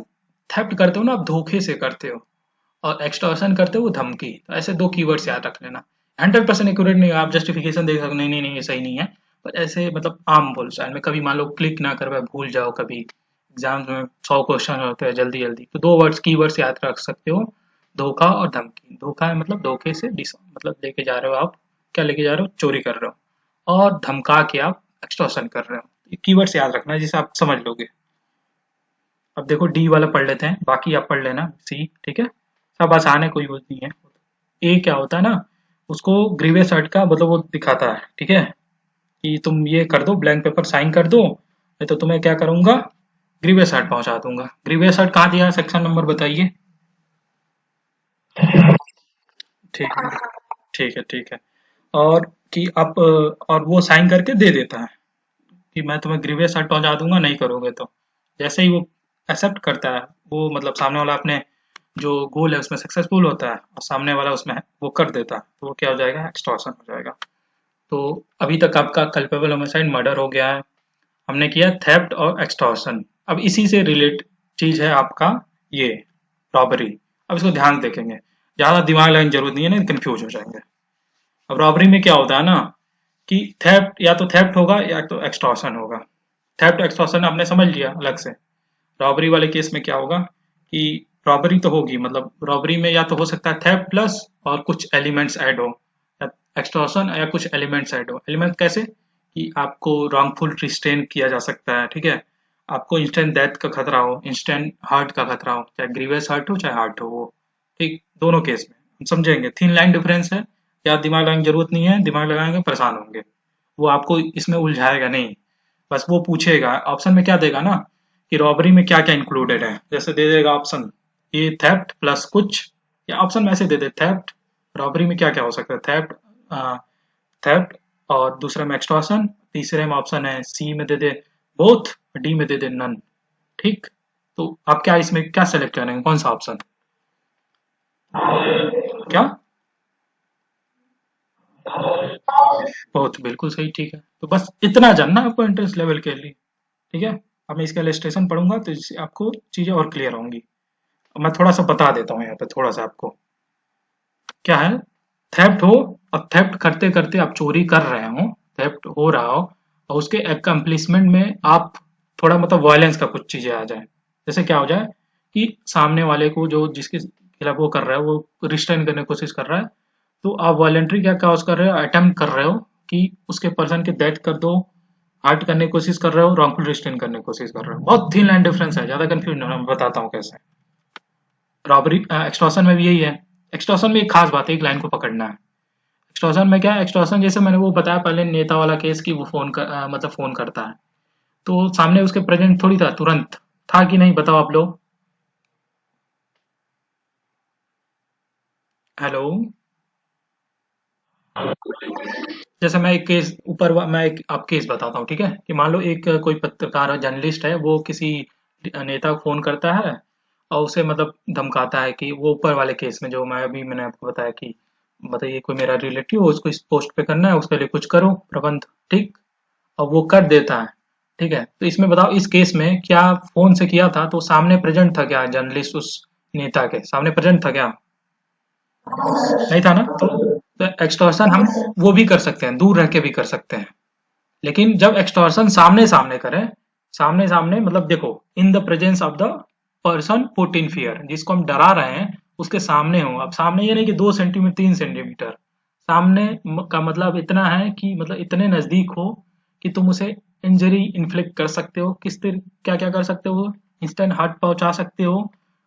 थेफ्ट करते हो ना आप, धोखे से करते हो, और एक्सटॉर्शन करते हो धमकी, तो ऐसे दो कीवर्ड्स याद रख लेना। 100% एक्यूरेट नहीं है, आप जस्टिफिकेशन देख सकते हो, नहीं नहीं नहीं ये सही नहीं है, पर ऐसे मतलब आम बोलचाल में कभी मान लो क्लिक ना कर पाए, भूल जाओ, कभी एग्जाम्स में 100 क्वेश्चन होते हैं जल्दी जल्दी, तो दो वर्ड्स कीवर्ड्स याद रख सकते हो, धोखा और धमकी। धोखा है मतलब धोखे से मतलब लेके जा रहे हो आप, क्या लेके जा रहे हो, चोरी कर रहे हो, और धमका के आप एक्सटॉर्शन कर रहे हो। ये कीवर्ड्स याद रखना है जिसे आप समझ लोगे। अब देखो डी वाला पढ़ लेते हैं, बाकी आप पढ़ लेना सी। ठीक है, सब आसान है, कोई वो नहीं है। ए क्या होता है ना, उसको ग्रीवियस हर्ट का मतलब वो दिखाता है। ठीक है, कि तुम ये कर दो, ब्लैंक पेपर साइन कर दो, नहीं तो तुम्हें क्या करूंगा, ग्रीवियस हर्ट पहुंचा दूंगा। ग्रीवियस हर्ट कहाँ दिया है, सेक्शन नंबर बताइए। ठीक है, ठीक है, ठीक है। और कि आप और वो साइन करके दे देता है कि मैं तुम्हें ग्रीवियस हर्ट पहुंचा दूंगा, नहीं करोगे तो। जैसे ही वो एक्सेप्ट करता है, वो मतलब सामने वाला अपने जो गोल है उसमें सक्सेसफुल होता है, और सामने वाला उसमें वो कर देता है, तो वो क्या हो जाएगा, एक्सटॉर्शन हो जाएगा। तो अभी तक आपका कल्पेबल होमिसाइड मर्डर हो गया है, हमने किया थेफ्ट और एक्सटॉर्शन। अब इसी से रिलेट चीज है आपका ये रॉबरी। अब इसको ध्यान से देखेंगे, ज्यादा दिमाग लगाने की जरूरत नहीं है, नहीं कंफ्यूज हो जाएंगे। अब रॉबरी में क्या होता है ना, कि थेफ्ट या तो थेफ्ट होगा या तो एक्सटॉर्शन होगा। थेफ्ट एक्सटॉर्शन आपने समझ लिया अलग से। रॉबरी वाले केस में क्या होगा, कि रॉबरी तो होगी, मतलब रॉबरी में या तो हो सकता है थेफ्ट प्लस और कुछ एलिमेंट्स ऐड हो, या एक्सटॉर्शन या कुछ एलिमेंट्स ऐड हो। एलिमेंट कैसे, कि आपको रॉन्गफुल रिस्ट्रेन किया जा सकता है। ठीक है, आपको इंस्टेंट डेथ का खतरा हो, इंस्टेंट हार्ट का खतरा हो, चाहे ग्रीवियस हार्ट हो चाहे हार्ट हो वो। ठीक, दोनों केस में हम समझेंगे, थिन लाइन डिफरेंस है, या दिमाग लगाने की जरूरत नहीं है, दिमाग लगाएंगे परेशान होंगे। वो आपको इसमें उलझाएगा नहीं, बस वो पूछेगा ऑप्शन में क्या देगा ना, कि रॉबरी में क्या क्या इंक्लूडेड है, जैसे दे देगा ऑप्शन ये थेफ्ट प्लस कुछ, या ऑप्शन में ऐसे दे दे थेफ्ट, रॉबरी में क्या क्या हो सकता है, थेफ्ट, थेफ्ट, और दूसरे में एक्सटॉर्शन, तीसरे में ऑप्शन है सी में दे दे बोथ, डी में दे दे नन। ठीक, तो आप क्या इसमें क्या सेलेक्ट करेंगे, कौन सा ऑप्शन, क्या, बोथ, बिल्कुल सही। ठीक है, तो बस इतना जानना आपको इंटरेस्ट लेवल के लिए। ठीक है, अब मैं इसका इलस्ट्रेशन पढ़ूंगा तो इससे आपको चीजें और क्लियर होंगी। अब मैं थोड़ा सा बता देता हूँ यहाँ पे, थोड़ा सा आपको क्या है, थेफ्ट हो, और थेफ्ट करते करते आप चोरी कर रहे हो, थेफ्ट हो रहा हो, और उसके एकम्प्लिसमेंट में आप थोड़ा मतलब वायलेंस का कुछ चीजें आ जाए। जैसे क्या हो जाए, कि सामने वाले को जो जिसके खिलाफ वो कर रहा है वो रिस्ट्रेन करने की कोशिश कर रहा है, तो आप वॉलेंट्री क्या कॉज कर रहे हो, अटेम्प्ट कर रहे हो कि उसके पर्सन के डेथ कर दो, हर्ट करने की कोशिश कर रहे हो, रॉन्गफुल रिस्ट्रेन करने की कोशिश कर रहे हो। बहुत थिन लाइन डिफरेंस है, ज्यादा कंफ्यूज नहीं होना, मैं बताता हूँ कैसे। रॉबरी एक्सटॉर्शन में भी यही है। एक्सटॉर्शन में एक खास बात है, एक लाइन को पकड़ना है। एक्सटॉर्शन में क्या है, एक्सटॉर्शन जैसे मैंने वो बताया पहले नेता वाला केस, कि वो मतलब फोन करता है, तो सामने उसके प्रेजेंट थोड़ी था, तुरंत था कि नहीं, बताओ आप लोग। हेलो, जैसे मैं एक केस मैं एक आप केस बताता हूँ, ठीक है, कि मान लो एक कोई पत्रकार जर्नलिस्ट है, वो किसी नेता को फोन करता है, और उसे मतलब धमकाता है कि वो ऊपर वाले केस में जो मैंने आपको बताया कि बताइए कोई मेरा रिलेटिव हो, उसको इस पोस्ट पे करना है, उसके लिए कुछ करो प्रबंध, ठीक। और वो कर देता है, ठीक है। तो इसमें बताओ इस केस में क्या फोन से किया था तो सामने प्रेजेंट था क्या जर्नलिस्ट उस नेता के सामने प्रेजेंट था क्या? नहीं था ना। तो एक्सटॉर्शन हम वो भी कर सकते हैं, दूर रह के भी कर सकते हैं। लेकिन जब एक्सटॉर्शन सामने सामने करें, सामने सामने मतलब देखो in the presence of the person put in fear, जिसको हम डरा रहे हैं उसके सामने हो। अब सामने ये नहीं कि 2 सेंटीमीटर 3 सेंटीमीटर, सामने का मतलब इतना है कि मतलब इतने नजदीक हो कि तुम उसे इंजरी इन्फ्लिक्ट कर सकते हो। किस तरह क्या क्या कर सकते हो? इंस्टेंट हार्ट पहुंचा सकते हो,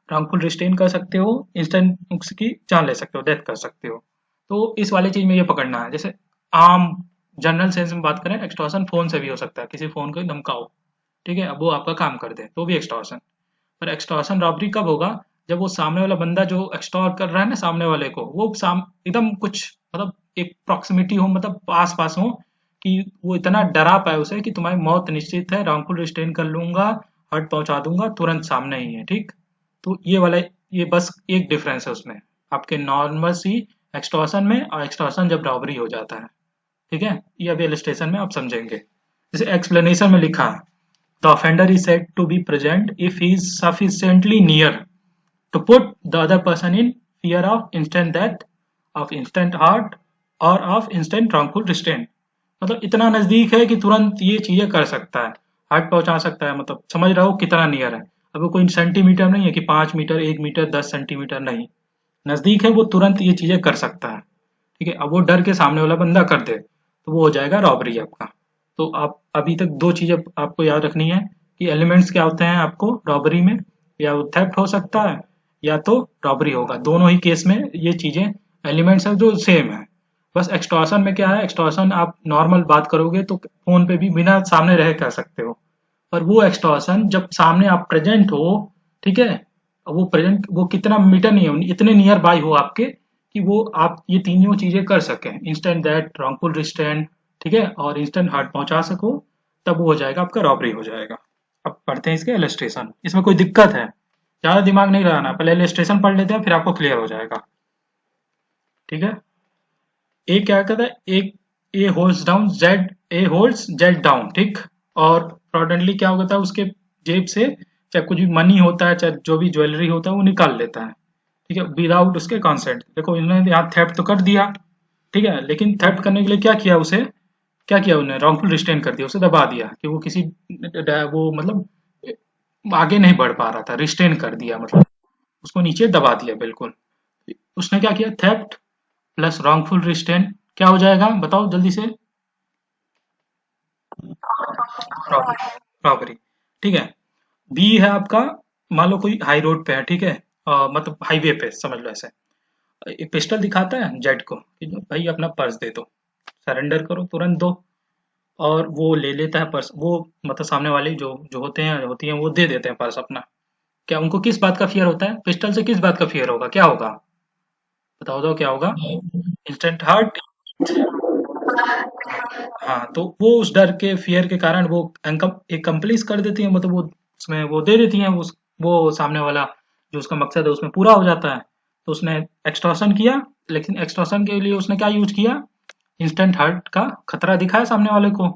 रॉन्गफुल रिस्ट्रेन कर सकते हो, इंस्टेंट उसकी जान ले सकते हो, डेथ कर सकते हो। तो इस वाली चीज में ये पकड़ना है। जैसे आम जनरल सेंस में बात करें, एक्सटॉर्शन फोन से भी हो सकता है, किसी फोन को धमकाओ, ठीक है, अब वो आपका काम कर दे तो भी एक्सटॉर्शन। पर एक्सटॉर्शन रॉबरी कब होगा? जब वो सामने वाला बंदा जो एक्सटॉर्ट कर रहा है ना सामने वाले को, वो एकदम कुछ मतलब एक प्रॉक्सिमिटी हो, मतलब पास पास हो, कि वो इतना डरा पाए उसे कि तुम्हारी मौत निश्चित है, रॉन्गफुल रिस्ट्रेन कर लूंगा, हर्ट पहुंचा दूंगा, तुरंत सामने ही है, ठीक। तो ये वाला, ये बस एक डिफरेंस है उसमें, आपके नॉर्मल सी एक्सटॉर्शन में और एक्सटॉर्शन जब रॉबरी हो जाता है, ठीक है। ये अभी इलस्ट्रेशन में आप समझेंगे। जैसे एक्सप्लेनेशन में लिखा है, the offender is said to be present if he is sufficiently near to put the other person in fear of instant death, of instant heart और of instant wrongful restraint। मतलब इतना नजदीक है कि तुरंत ये चीजें कर सकता है, हार्ट पहुंचा सकता है, मतलब समझ रहे हो कितना नियर है। अब वो कोई सेंटीमीटर नहीं है कि 5 मीटर 1 मीटर 10 सेंटीमीटर, नहीं, नजदीक है, वो तुरंत ये चीजें कर सकता है, ठीक है। अब वो डर के सामने वाला बंदा कर दे तो वो हो जाएगा रॉबरी आपका। तो आप अभी तक दो चीजें आपको याद रखनी है कि एलिमेंट्स क्या होते हैं आपको रॉबरी में, या वो थेफ्ट हो सकता है या तो रॉबरी होगा, दोनों ही केस में ये चीजें एलिमेंट्स हैं जो सेम है। बस एक्सटॉर्शन में क्या है, एक्सटॉर्शन आप नॉर्मल बात करोगे तो फोन पे भी बिना सामने रहे कर सकते हो, पर वो एक्सटॉर्शन जब सामने आप प्रेजेंट हो, ठीक है, वो प्रेजेंट वो कितना मीटर नहीं हो, इतने नियर बाय हो आपके कि वो आप ये तीनों चीजें कर सकें, इंस्टेंट दैट, रॉन्गफुल रिस्ट्रेंट, ठीक है, और इंस्टेंट हार्ट पहुंचा सको, तब वो हो जाएगा आपका रॉबरी हो जाएगा। अब पढ़ते हैं इसके इलस्ट्रेशन। इसमें कोई दिक्कत है, ज्यादा दिमाग नहीं लगाना, पहले इलस्ट्रेशन पढ़ लेते हैं फिर आपको क्लियर हो जाएगा, ठीक है। ए क्या कहता है, एक ए होल्ड्स डाउन जेड, ए होल्ड्स जेड डाउन, ठीक। और फ्रॉडेंटली क्या होता है, उसके जेब से चाहे कुछ भी मनी होता है, चाहे जो भी ज्वेलरी होता है वो निकाल लेता है, ठीक है, विदाउट उसके कंसेंट। देखो इन्होंने यहाँ थेफ्ट तो कर दिया, ठीक है, लेकिन थेफ्ट करने के लिए क्या किया उसे, क्या किया उन्होंने, रॉन्गफुल रिस्ट्रेन कर दिया, उसे दबा दिया कि वो किसी वो मतलब आगे नहीं बढ़ पा रहा था, रिस्ट्रेन कर दिया, मतलब उसको नीचे दबा दिया बिल्कुल। उसने क्या किया, थेफ्ट प्लस रॉन्गफुल रिस्ट्रेन क्या हो जाएगा बताओ जल्दी से? रॉबरी, ठीक है। बी है आपका, मान लो कोई हाई रोड पे है, ठीक है, मतलब हाईवे पे समझ लो ऐसे, एक पिस्टल दिखाता है जेड को कि भाई अपना पर्स दे दो, सरेंडर करो, तुरंत दो। और वो ले लेता है पर्स, वो मतलब सामने वाले जो जो होते हैं होती हैं वो दे देते हैं पर्स अपना। क्या उनको किस बात का फियर होता है, पिस्टल से किस बात का फियर होगा, क्या होगा बताओ दो, क्या होगा? Instant heart. हाँ, तो वो उस डर के फियर के कारण वो एक कंप्लीस कर देती है, मतलब वो उसमें वो दे देती है, वो सामने वाला जो उसका मकसद है उसमें पूरा हो जाता है। तो उसने एक्सटॉर्शन किया, लेकिन एक्सटॉर्शन के लिए उसने क्या यूज किया, इंस्टेंट हार्ट का खतरा दिखाया सामने वाले को,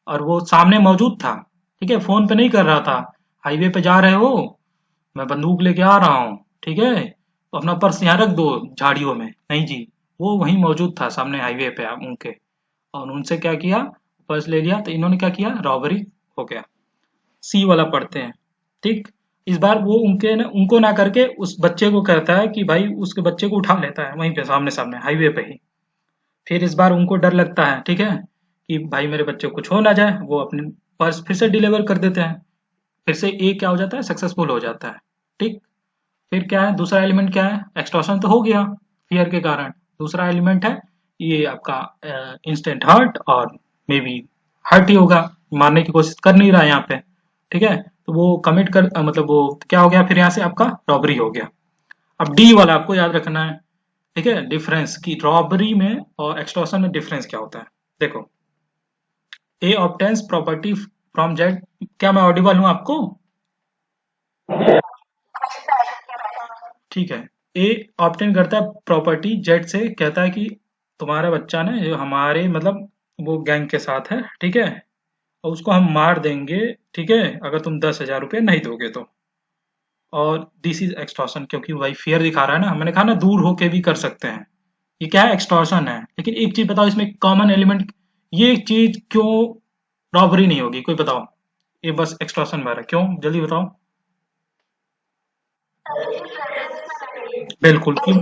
और वो सामने मौजूद था, ठीक है, फोन पे नहीं कर रहा था। हाईवे पे जा रहे हो, मैं बंदूक लेके आ रहा हूँ, ठीक है, तो अपना पर्स यहाँ रख दो झाड़ियों में, नहीं जी, वो वहीं मौजूद था सामने हाईवे पे उनके, और उनसे क्या किया, पर्स ले लिया, तो इन्होंने क्या किया, रॉबरी हो गया। सी वाला पढ़ते हैं, ठीक। इस बार वो उनको ना करके उस बच्चे को कहता है कि भाई उसके बच्चे को उठा लेता है वहीं पे सामने सामने हाईवे पे ही। फिर इस बार उनको डर लगता है, ठीक है, कि भाई मेरे बच्चे को कुछ हो ना जाए, वो अपने पर्स फिर से डिलीवर कर देते हैं। फिर से ए क्या हो जाता है, सक्सेसफुल हो जाता है, ठीक। फिर क्या है, दूसरा एलिमेंट क्या है, एक्सटॉर्शन तो हो गया फियर के कारण, दूसरा एलिमेंट है ये आपका इंस्टेंट हर्ट, और मे बी हर्ट ही होगा, मारने की कोशिश कर नहीं रहा है यहाँ पे, ठीक है। तो वो कमिट कर मतलब वो क्या हो गया, फिर यहाँ से आपका रॉबरी हो गया। अब डी वाला आपको याद रखना है, ठीक है, डिफरेंस की रॉबरी में और एक्सटॉर्शन में डिफरेंस क्या होता है। देखो, ए ऑब्टेन्स प्रॉपर्टी फ्रॉम जेड, क्या मैं ऑडिबल हूँ आपको? ठीक है। ए ऑब्टेन करता है प्रॉपर्टी जेड से, कहता है कि तुम्हारा बच्चा ना जो हमारे मतलब वो गैंग के साथ है, ठीक है, और उसको हम मार देंगे, ठीक है, अगर तुम 10,000 रुपये नहीं दोगे तो। और दिस इज एक्सटॉर्शन, क्योंकि वही फियर दिखा रहा है ना, मैंने कहा ना दूर होके भी कर सकते हैं। ये क्या है, एक्सटॉर्शन है। लेकिन एक चीज बताओ, इसमें कॉमन एलिमेंट ये चीज क्यों रॉबरी नहीं होगी, कोई बताओ। ये बस एक्सटॉर्शन मारा, क्यों, जल्दी बताओ। बिल्कुल कि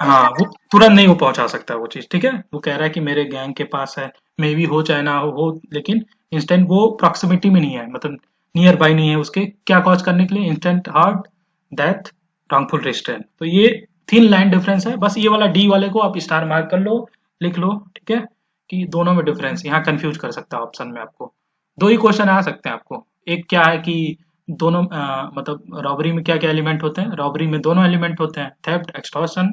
हाँ, वो तुरंत नहीं वो पहुंचा सकता वो चीज, ठीक है। वो कह रहा है कि मेरे गैंग के पास है, मे बी हो चाहे ना हो, लेकिन इंस्टेंट वो प्रॉक्सिमिटी में नहीं है, मतलब नियर बाई नहीं है उसके, क्या कॉज करने के लिए, instant heart death, wrongful restraint. तो ये थिन लाइन डिफरेंस है, बस ये वाला डी वाले को आप स्टार मार्क कर लो, लिख लो, ठीक है, कि दोनों में डिफरेंस यहाँ कंफ्यूज कर सकता है ऑप्शन में आपको। दो ही क्वेश्चन आ सकते हैं आपको। एक क्या है कि दोनों मतलब रॉबरी में क्या क्या एलिमेंट होते हैं, रॉबरी में दोनों एलिमेंट होते हैं, थेफ्ट एक्सटॉर्शन,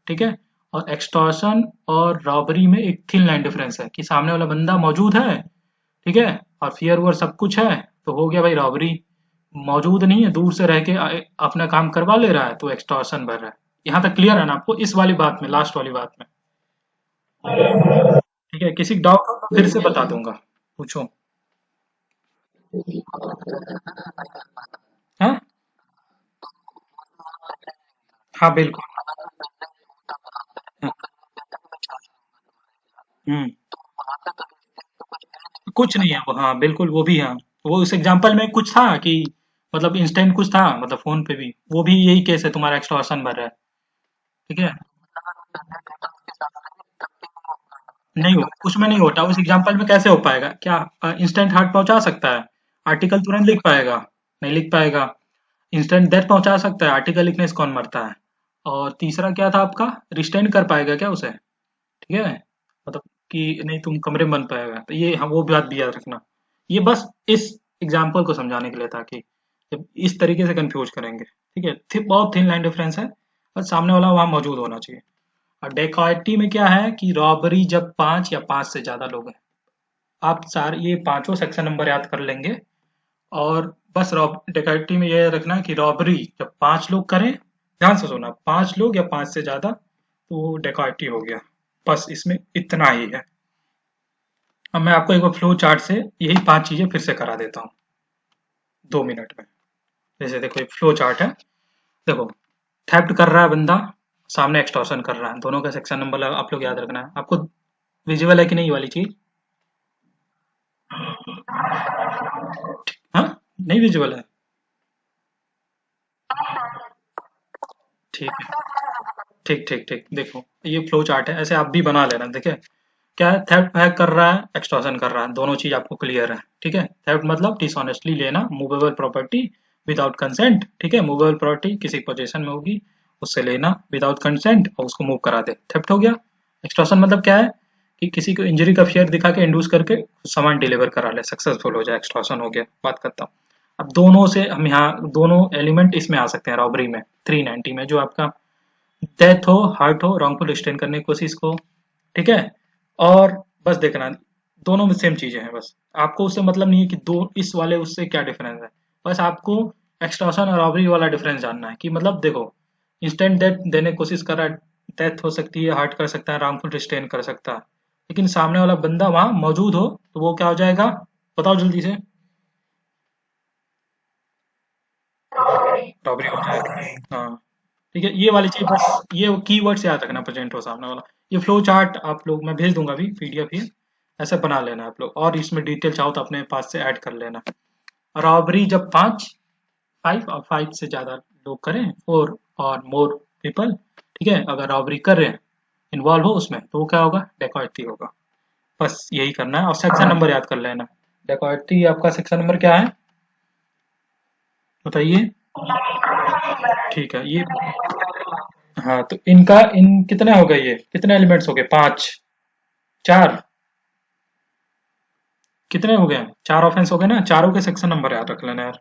ठीक है। और एक्सटॉर्शन और रॉबरी में एक थिन लाइन डिफरेंस है कि सामने वाला बंदा मौजूद है, ठीक है, और फियर वर सब कुछ है, तो हो गया भाई रॉबरी। मौजूद नहीं है, दूर से रह के अपना काम करवा ले रहा है, तो एक्सटॉर्शन भर रहा है। यहाँ तक क्लियर है ना आपको, इस वाली बात में, लास्ट वाली बात में। ठीक है, किसी डाउट हो तो फिर से बता दूंगा, पूछो। हाँ, हाँ बिल्कुल। हाँ, हम्म, कुछ नहीं है वो, हाँ बिल्कुल वो भी, हाँ। वो उस एग्जांपल में कुछ था कि मतलब इंस्टेंट कुछ था, मतलब फोन पे भी वो भी यही केस है, तुम्हारा एक्सटॉर्शन भर रहा है, ठीक है। नहीं हो, उसमें नहीं होता, उस एग्जांपल में कैसे हो पाएगा, क्या इंस्टेंट हार्ट पहुंचा सकता है, आर्टिकल तुरंत लिख पाएगा, नहीं लिख पाएगा। इंस्टेंट डेथ पहुंचा सकता है, आर्टिकल लिखने से कौन मरता है। और तीसरा क्या था आपका, रिस्टेन कर पाएगा क्या उसे, ठीक है, मतलब कि नहीं तुम कमरे में बंद पाएगा, तो ये हम वो बात भी याद रखना। ये बस इस एग्जाम्पल को समझाने के लिए था कि जब इस तरीके से कंफ्यूज करेंगे, ठीक है, बहुत थिन लाइन डिफरेंस है, और सामने वाला वहां मौजूद होना चाहिए। और डेकॉइटी में क्या है कि रॉबरी जब पांच या पांच से ज्यादा लोग हैं, आप सारे ये पांचों सेक्शन नंबर याद कर लेंगे। और बस रॉब डेकैती में ये रखना है कि रॉबरी जब पांच लोग करें, ध्यान से सुना, पांच लोग या पांच से ज्यादा, तो वो डेकैती हो गया। बस इसमें इतना ही है। अब मैं आपको एक बार फ्लो चार्ट से यही पांच चीजें फिर से करा देता हूँ, 2 मिनट में। जैसे देखो एक फ्लो चार्ट है, देखो, थेफ्ट कर रहा है बंदा, सामने एक्सटॉर्शन कर रहा है, दोनों का सेक्शन नंबर आप लोग याद रखना है आपको। विजुअल है कि नहीं ये वाली चीज, हाँ, नहीं विजुअल है, ठीक है, ठीक ठीक ठीक, देखो ये फ्लो चार्ट है, ऐसे आप भी बना लेना, देखिए क्या है, थेफ्ट हैक कर रहा है, एक्सटॉर्शन कर रहा है, दोनों चीज आपको क्लियर है, ठीक है। थेफ्ट मतलब डिसऑनेस्टली लेना मूवेबल प्रॉपर्टी विदाउट कंसेंट, ठीक है, मूवेबल प्रॉपर्टी किसी पोजीशन में होगी, उससे लेना विदाउट कंसेंट और उसको मूव करा दे, थेफ्ट हो गया। एक्सटॉर्शन मतलब क्या है कि किसी को इंजरी का फियर दिखा के इंड्यूस करके सामान डिलीवर करा ले, सक्सेसफुल हो जाए, एक्सटॉर्शन हो गया, बात करता हूँ। अब दोनों से हम यहाँ दोनों एलिमेंट इसमें आ सकते हैं रॉबरी में, 390 में, जो आपका डेथ हो, हार्ट हो, रॉन्गफुल स्टेन करने की कोशिश को, ठीक है। और बस देखना, दोनों में सेम चीजें हैं, बस आपको उससे मतलब नहीं है कि दो इस वाले उससे क्या डिफरेंस है, बस आपको एक्सटॉर्शन और रॉबरी वाला डिफरेंस जानना है कि मतलब देखो, इंस्टेंट डेथ देने की कोशिश कर रहा है, डेथ हो सकती है, हार्ट कर सकता है, रॉन्गफुल रिस्टेन कर सकता है, लेकिन सामने वाला बंदा वहां मौजूद हो, तो वो क्या हो जाएगा, बताओ जल्दी से। रॉबरी हो जाएगा, हाँ, ठीक है। ये वाली चीज बस, ये कीवर्ड्स याद रखना, प्रेजेंट हो सामने वाला। ये फ्लो चार्ट आप लोग, मैं भेज दूंगा अभी पीडीएफ ही, ऐसे बना लेना आप लोग, और इसमें डिटेल चाहो तो अपने पास से ऐड कर लेना। रॉबरी जब पांच, फाइव और फाइव से ज्यादा लोग करें, फोर और मोर पीपल, ठीक है, अगर रॉबरी कर रहे हैं, इन्वॉल्व हो उसमें, तो वो क्या होगा, डेकॉइटी होगा। बस यही करना है, और सेक्शन नंबर याद कर लेना। डेकॉइटी आपका सेक्शन नंबर क्या है, बताइए। ठीक है, ये, हाँ, तो इनका इन कितने हो गए, ये कितने एलिमेंट्स हो गए, पांच, चार, कितने हो गए, चार ऑफेंस हो गए ना, चारों के सेक्शन नंबर याद रख लेना यार।